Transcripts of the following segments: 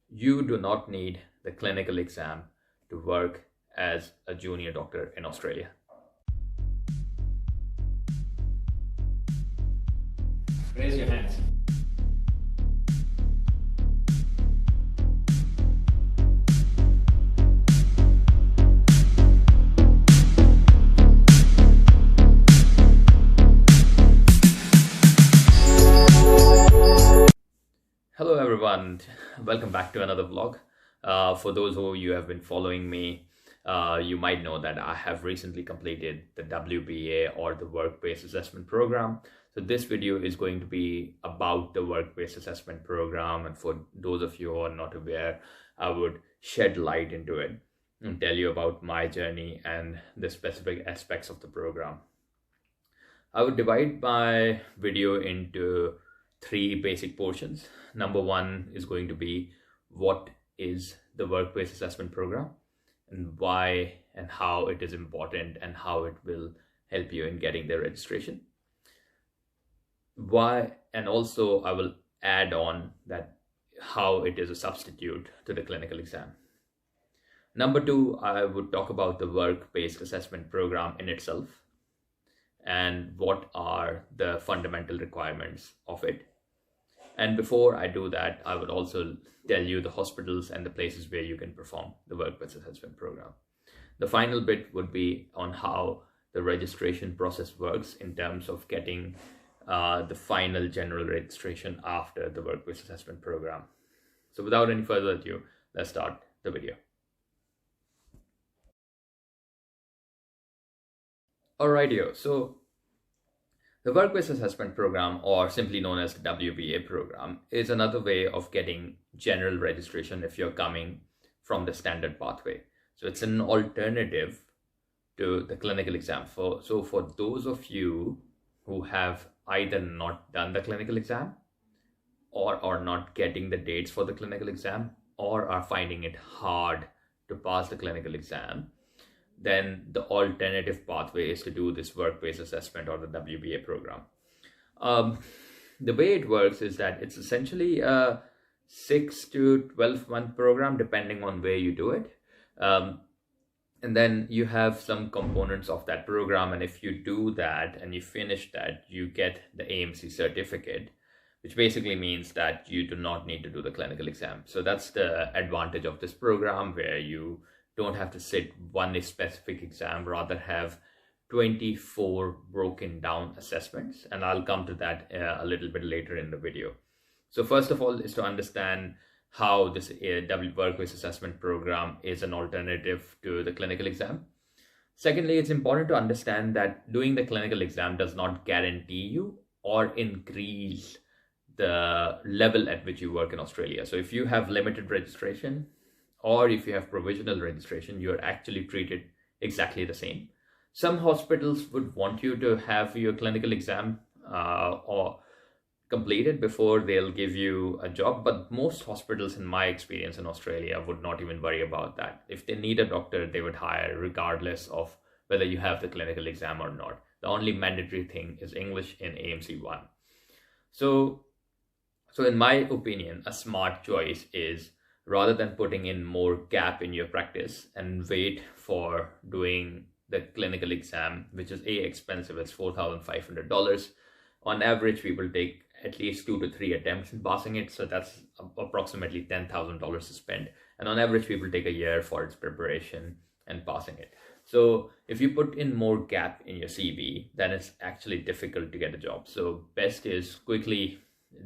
You do not need the clinical exam to work as a junior doctor in Australia. Raise your hands. Hello everyone, welcome back to another vlog. For those of you who have been following me, you might know that I have recently completed the WBA, or the Work-Based Assessment Program. So this video is going to be about the Work-Based Assessment Program, and for those of you who are not aware, I would shed light into it and tell you about my journey and the specific aspects of the program. I would divide my video into three basic portions. Number one is going to be what is the Work-Based Assessment Program and why and how it is important and how it will help you in getting the registration. Why, and also I will add on that how it is a substitute to the clinical exam. Number two, I would talk about the Work-Based Assessment Program in itself and what are the fundamental requirements of it. And before I do that, I would also tell you the hospitals and the places where you can perform the Work-Based Assessment Program. The final bit would be on how the registration process works in terms of getting the final general registration after the Work-Based Assessment Program. So without any further ado, let's start the video. Alrighty, so the Work-Based Assessment Program, or simply known as the WBA program, is another way of getting general registration if you're coming from the standard pathway. So it's an alternative to the clinical exam. So for those of you who have either not done the clinical exam or are not getting the dates for the clinical exam or are finding it hard to pass the clinical exam, then the alternative pathway is to do this Work-Based Assessment, or the WBA program. The way it works is that it's essentially a 6 to 12 month program depending on where you do it. And then you have some components of that program, and if you do that and you finish that, you get the AMC certificate, which basically means that you do not need to do the clinical exam. So that's the advantage of this program, where you don't have to sit one specific exam, rather have 24 broken down assessments. And I'll come to that a little bit later in the video. So first of all is to understand how this Work-Based Assessment Program is an alternative to the clinical exam. Secondly, it's important to understand that doing the clinical exam does not guarantee you or increase the level at which you work in Australia. So if you have limited registration, or if you have provisional registration, you're actually treated exactly the same. Some hospitals would want you to have your clinical exam or completed before they'll give you a job, but most hospitals, in my experience in Australia, would not even worry about that. If they need a doctor, they would hire regardless of whether you have the clinical exam or not. The only mandatory thing is English in AMC 1. So in my opinion, a smart choice is, rather than putting in more gap in your practice and wait for doing the clinical exam, which is expensive, it's $4,500. On average, people take at least 2 to 3 attempts in passing it. So that's approximately $10,000 to spend. And on average, people take a year for its preparation and passing it. So if you put in more gap in your CV, then it's actually difficult to get a job. So best is quickly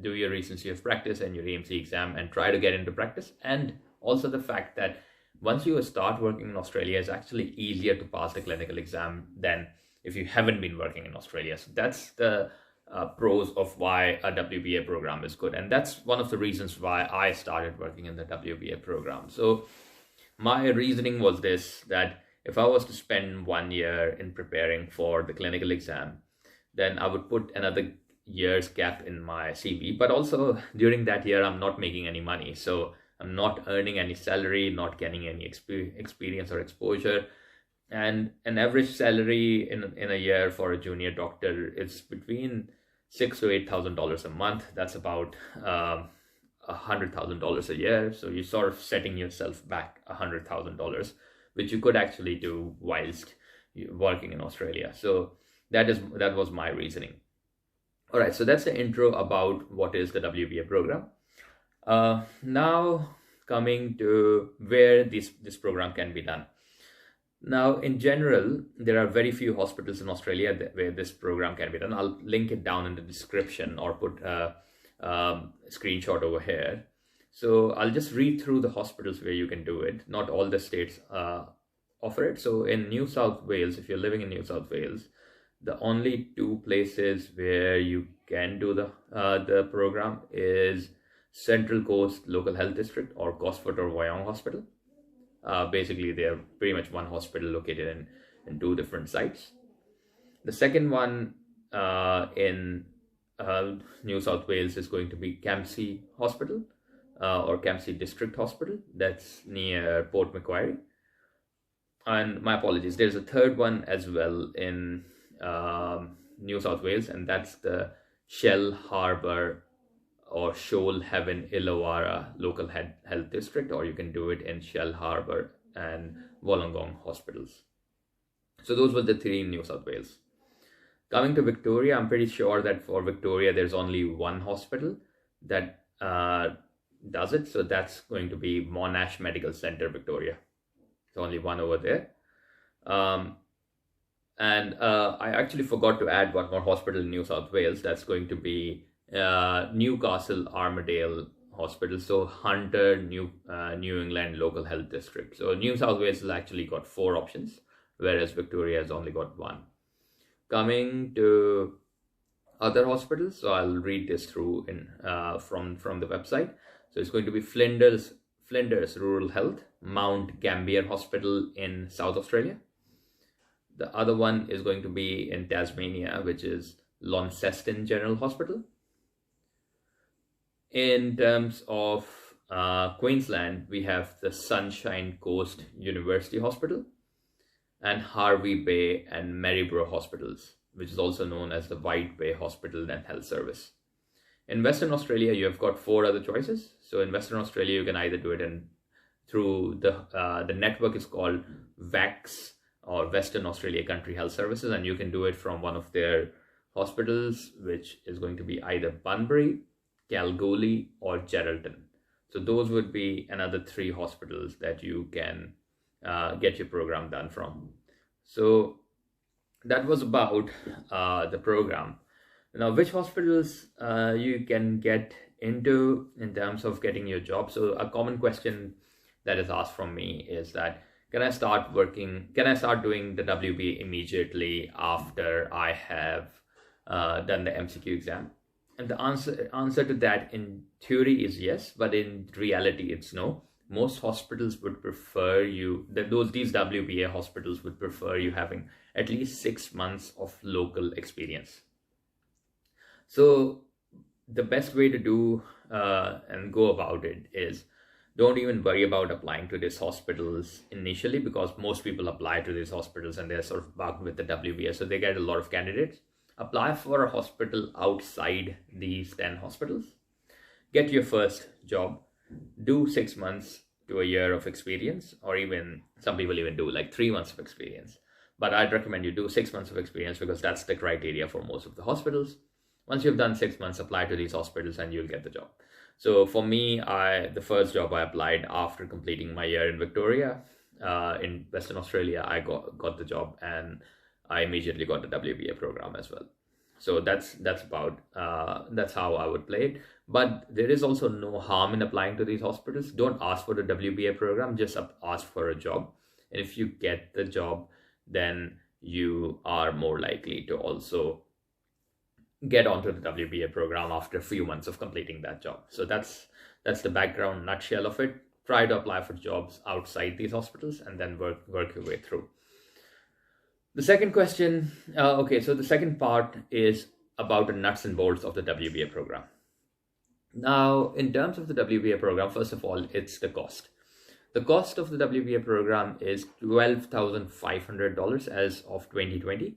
do your recency of practice and your AMC exam and try to get into practice. And also the fact that once you start working in Australia, it's actually easier to pass the clinical exam than if you haven't been working in Australia. So that's the pros of why a WBA program is good. And that's one of the reasons why I started working in the WBA program. So my reasoning was this, that if I was to spend 1 year in preparing for the clinical exam, then I would put another year's gap in my CV, but also during that year I'm not making any money, so I'm not earning any salary, not getting any experience or exposure. And an average salary in a year for a junior doctor is between $6,000 to $8,000 a month. That's about $100,000 a year. So you're sort of setting yourself back $100,000, which you could actually do whilst you're working in Australia. So that was my reasoning. All right, so that's the intro about what is the WBA program. Now coming to where this program can be done. Now, in general, there are very few hospitals in Australia where this program can be done. I'll link it down in the description or put a screenshot over here. So I'll just read through the hospitals where you can do it. Not all the states offer it. So in New South Wales, if you're living in New South Wales, the only two places where you can do the program is Central Coast Local Health District or Gosford or Wyong Hospital. Basically, they're pretty much one hospital located in two different sites. The second one in New South Wales is going to be Campsie Hospital or Campsie District Hospital. That's near Port Macquarie. And my apologies, there's a third one as well in New South Wales, and that's the Shell Harbour or Shoalhaven Illawarra Local Health District, or you can do it in Shell Harbour and Wollongong hospitals. So those were the three in New South Wales. Coming to Victoria, I'm pretty sure that for Victoria there's only one hospital that does it. So that's going to be Monash Medical Centre, Victoria. There's only one over there. And I actually forgot to add one more hospital in New South Wales. That's going to be Newcastle Armadale Hospital, so Hunter New England Local Health District. So New South Wales has actually got 4 options, whereas Victoria has only got 1. Coming to other hospitals, so I'll read this through from the website. So it's going to be Flinders Rural Health, Mount Gambier Hospital in South Australia. The other one is going to be in Tasmania, which is Launceston General Hospital. In terms of Queensland, we have the Sunshine Coast University Hospital and Harvey Bay and Maryborough Hospitals, which is also known as the White Bay Hospital and Health Service. In Western Australia, you have got 4 other choices. So in Western Australia, you can either do it through the network is called VACS or Western Australia Country Health Services, and you can do it from one of their hospitals, which is going to be either Bunbury, Kalgoorlie or Geraldton. So those would be another 3 hospitals that you can get your program done from. So that was about the program. Now, which hospitals you can get into in terms of getting your job? So a common question that is asked from me is that, can I start doing the WBA immediately after I have done the MCQ exam? And the answer to that in theory is yes, but in reality it's no. Most hospitals would prefer these WBA hospitals would prefer you having at least 6 months of local experience. So the best way to do and go about it is, don't even worry about applying to these hospitals initially, because most people apply to these hospitals and they're sort of bugged with the WBA, so they get a lot of candidates. Apply for a hospital outside these 10 hospitals. Get your first job. Do 6 months to a year of experience, or even some people even do like 3 months of experience. But I'd recommend you do 6 months of experience because that's the criteria for most of the hospitals. Once you've done 6 months, apply to these hospitals and you'll get the job. So for me, the first job I applied after completing my year in Victoria, in Western Australia, I got the job and I immediately got the WBA program as well. So that's how I would play it. But there is also no harm in applying to these hospitals. Don't ask for the WBA program, just ask for a job. And if you get the job, then you are more likely to also get onto the WBA program after a few months of completing that job. So that's the background nutshell of it. Try to apply for jobs outside these hospitals and then work your way through. The second question, so the second part is about the nuts and bolts of the WBA program. Now, in terms of the WBA program, first of all, it's the cost. The cost of the WBA program is $12,500 as of 2020.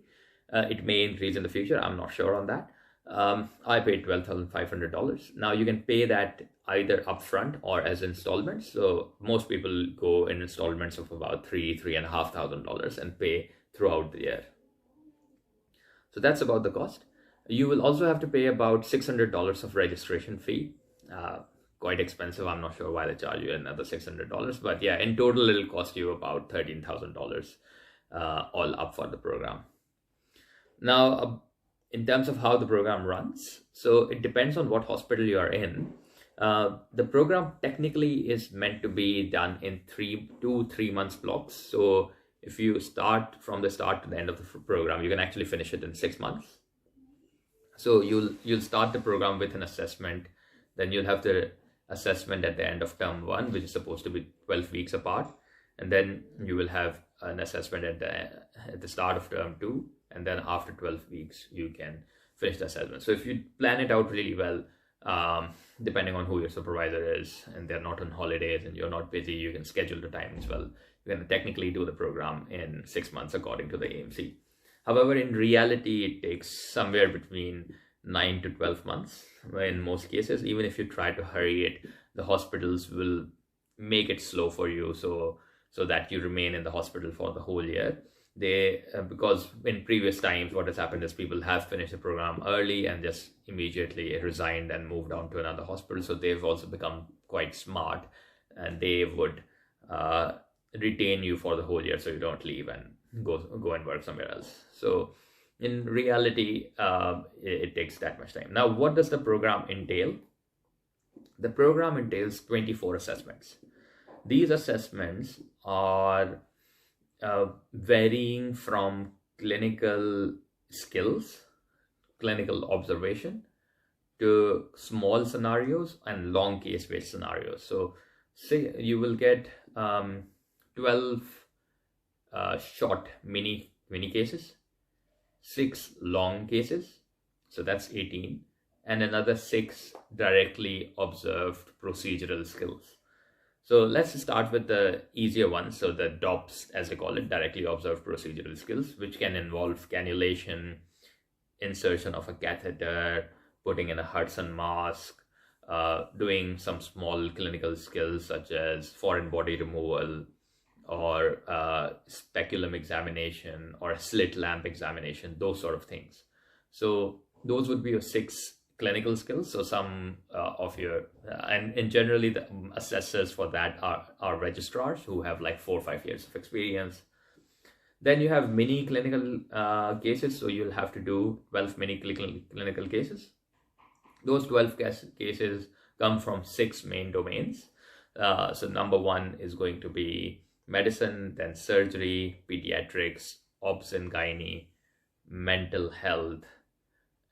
It may increase in the future, I'm not sure on that. I paid $12,500. Now you can pay that either upfront or as installments. So most people go in installments of about $3,500 and pay throughout the year. So that's about the cost. You will also have to pay about $600 of registration fee. Quite expensive. I'm not sure why they charge you another $600, but yeah, in total it'll cost you about $13,000 all up for the program. Now, in terms of how the program runs, so it depends on what hospital you are in. The program technically is meant to be done in 2 to 3 months blocks. So if you start from the start to the end of the program, you can actually finish it in 6 months. So you'll start the program with an assessment, then you'll have the assessment at the end of term 1, which is supposed to be 12 weeks apart, and then you will have an assessment at the start of term 2, and then after 12 weeks you can finish the assessment. So if you plan it out really well, depending on who your supervisor is and they're not on holidays and you're not busy, you can schedule the time as well. You can technically do the program in 6 months according to the AMC. However, in reality, it takes somewhere between 9 to 12 months in most cases. Even if you try to hurry it, the hospitals will make it slow for you so that you remain in the hospital for the whole year. Because in previous times what has happened is people have finished the program early and just immediately resigned and moved on to another hospital. So they've also become quite smart, and they would retain you for the whole year so you don't leave and go and work somewhere else. So in reality, it takes that much time. Now, what does the program entail? The program entails 24 assessments. These assessments are varying from clinical skills, clinical observation, to small scenarios and long case-based scenarios. So say you will get 12 short mini cases, 6 long cases, so that's 18, and another 6 directly observed procedural skills. So let's start with the easier one. So the DOPS, as they call it, directly observed procedural skills, which can involve cannulation, insertion of a catheter, putting in a Hudson mask, doing some small clinical skills such as foreign body removal, or speculum examination, or a slit lamp examination, those sort of things. So those would be your 6 clinical skills. So some of your and generally the assessors for that are registrars who have like 4 or 5 years of experience. Then you have mini clinical cases. So you'll have to do 12 mini clinical cases. Those 12 cases come from 6 main domains. So number 1 is going to be medicine, then surgery, pediatrics, obs and gynae, mental health,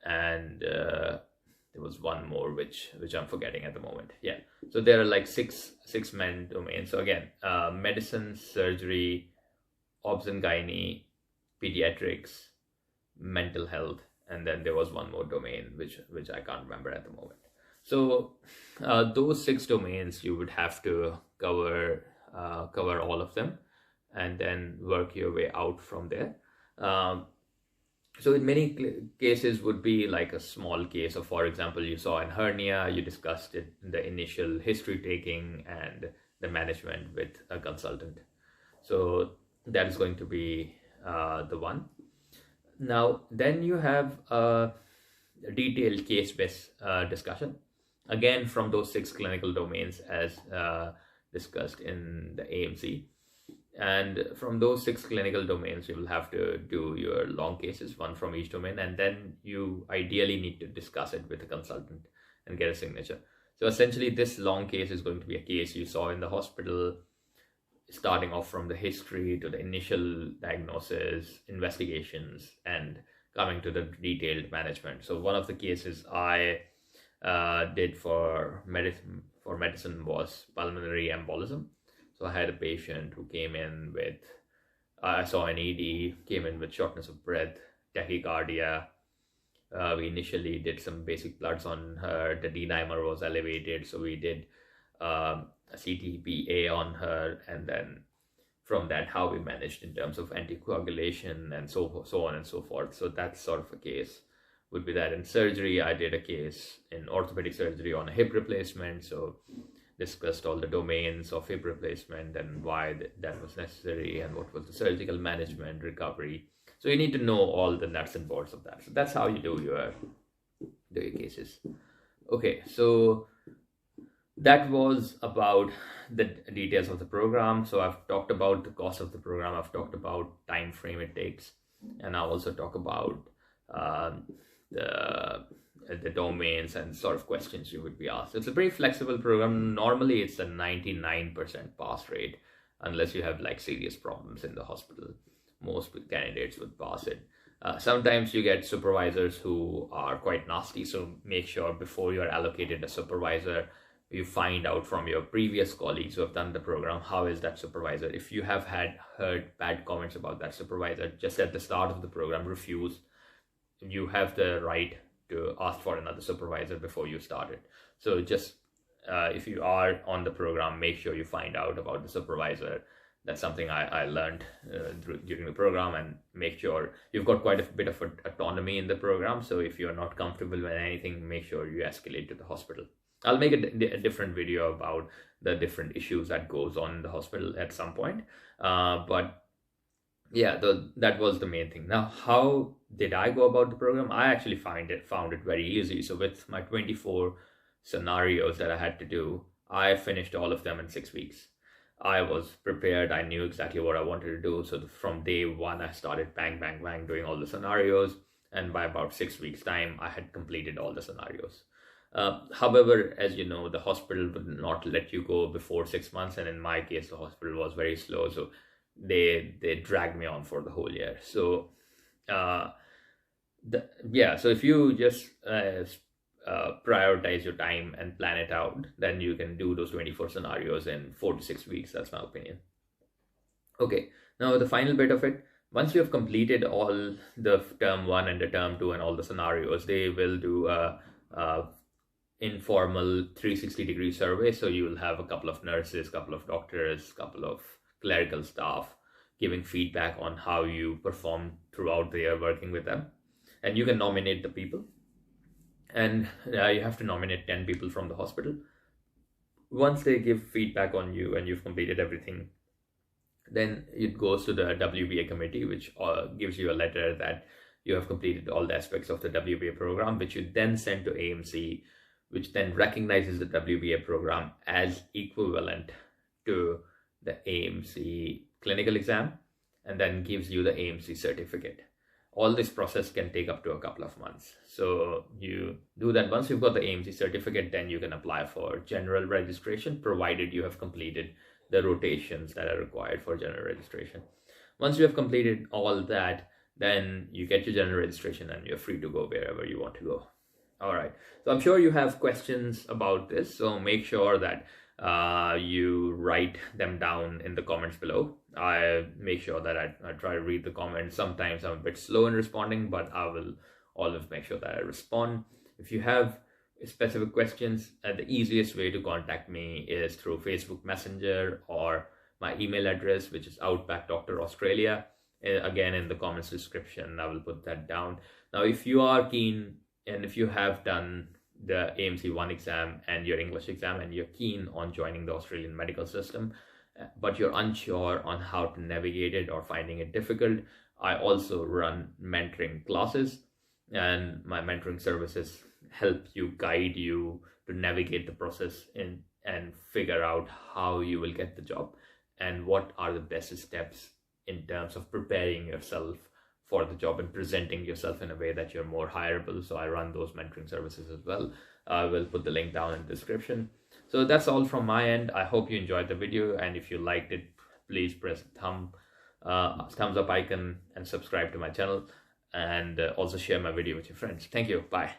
and there was one more which I'm forgetting at the moment. Yeah, so there are like six main domains. So again, medicine, surgery, obs and gynae, pediatrics, mental health, and then there was one more domain which I can't remember at the moment. So those 6 domains you would have to cover all of them, and then work your way out from there. So in many cases would be like a small case of, for example, you saw an hernia, you discussed it in the initial history taking and the management with a consultant. So that is going to be the one. Now, then you have a detailed case-based discussion, again from those 6 clinical domains as discussed in the AMC. And from those 6 clinical domains, you will have to do your long cases, 1 from each domain, and then you ideally need to discuss it with a consultant and get a signature. So essentially, this long case is going to be a case you saw in the hospital, starting off from the history to the initial diagnosis, investigations, and coming to the detailed management. So one of the cases I did for medicine was pulmonary embolism. So I had a patient who came in with, I saw an ED, came in with shortness of breath, tachycardia. We initially did some basic bloods on her. The D dimer was elevated, so we did a CTPA on her, and then from that, how we managed in terms of anticoagulation and so on and so forth. So that's sort of a case would be that. In surgery, I did a case in orthopedic surgery on a hip replacement, so discussed all the domains of hip replacement and why that was necessary and what was the surgical management, recovery. So you need to know all the nuts and bolts of that. So that's how you do your cases. Okay, so that was about the details of the program. So I've talked about the cost of the program, I've talked about time frame it takes, and I'll also talk about the domains and sort of questions you would be asked. It's a pretty flexible program. Normally it's a 99% pass rate, unless you have like serious problems in the hospital. Most candidates would pass it. Sometimes you get supervisors who are quite nasty, so make sure before you're allocated a supervisor, you find out from your previous colleagues who have done the program, how is that supervisor. If you have heard bad comments about that supervisor just at the start of the program, refuse. You have the right to ask for another supervisor before you start it. So just if you are on the program, make sure you find out about the supervisor. That's something I learned during the program, and make sure you've got quite a bit of autonomy in the program. So if you're not comfortable with anything, make sure you escalate to the hospital. I'll make a different video about the different issues that goes on in the hospital at some point. But yeah, that was the main thing. Now, how did I go about the program? I actually found it very easy. So with my 24 scenarios that I had to do, I finished all of them in 6 weeks. I was prepared. I knew exactly what I wanted to do. So from day one, I started bang, bang, bang, doing all the scenarios. And by about 6 weeks time, I had completed all the scenarios. However, as you know, the hospital would not let you go before 6 months. And in my case, the hospital was very slow. So they dragged me on for the whole year. So, so if you just prioritize your time and plan it out, then you can do those 24 scenarios in 4 to 6 weeks. That's my opinion. Okay, now the final bit of it, once you have completed all the term 1 and the term 2 and all the scenarios, they will do a informal 360-degree survey. So you will have a couple of nurses, couple of doctors, couple of clerical staff giving feedback on how you perform throughout the year working with them. And you can nominate the people. And you have to nominate 10 people from the hospital. Once they give feedback on you and you've completed everything, then it goes to the WBA committee, which gives you a letter that you have completed all the aspects of the WBA program, which you then send to AMC, which then recognizes the WBA program as equivalent to the AMC clinical exam, and then gives you the AMC certificate. All this process can take up to a couple of months. So you do that. Once you've got the AMC certificate, then you can apply for general registration, provided you have completed the rotations that are required for general registration. Once you have completed all that, then you get your general registration and you're free to go wherever you want to go. All right. So I'm sure you have questions about this. So make sure that you write them down in the comments below. I make sure that I try to read the comments. Sometimes I'm a bit slow in responding, but I will always make sure that I respond. If you have specific questions, the easiest way to contact me is through Facebook Messenger or my email address, which is outbackdoctoraustralia. Again, in the comments description, I will put that down. Now, if you are keen and if you have done the AMC 1 exam and your English exam and you're keen on joining the Australian medical system, but you're unsure on how to navigate it or finding it difficult, I also run mentoring classes, and my mentoring services help you, guide you to navigate the process and figure out how you will get the job and what are the best steps in terms of preparing yourself for the job and presenting yourself in a way that you're more hireable. So I run those mentoring services as well. I will put the link down in the description. So that's all from my end. I hope you enjoyed the video, and if you liked it, please press the thumbs up icon and subscribe to my channel, and also share my video with your friends. Thank you. Bye.